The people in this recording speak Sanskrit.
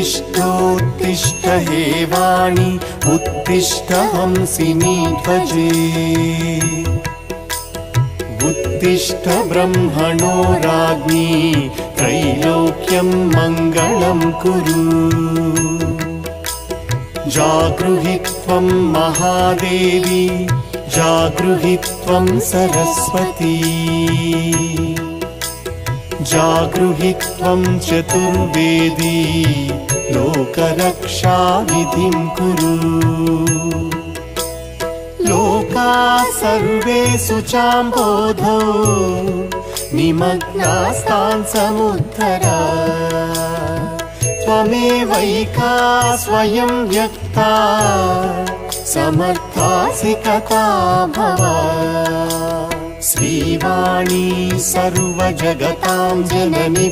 उत्तिष्ठोत्तिष्ठ हे वाणी उत्तिष्ठ हंसिनी ध्वजे उत्तिष्ठ ब्रह्मणो राज्ञी त्रैलोक्यं मङ्गलं कुरु जागृहि त्वं महादेवी जागृहि त्वं सरस्वती जागृहि त्वं चतुर्वेदी लोकरक्षाविधिं कुरु लोकाः सर्वे शुचाम्बोधौ निमग्नास्तान् समुद्धर त्वमेवैका स्वयं व्यक्ता समर्थासि कथा भव श्रीवाणी सर्वजगतां जननी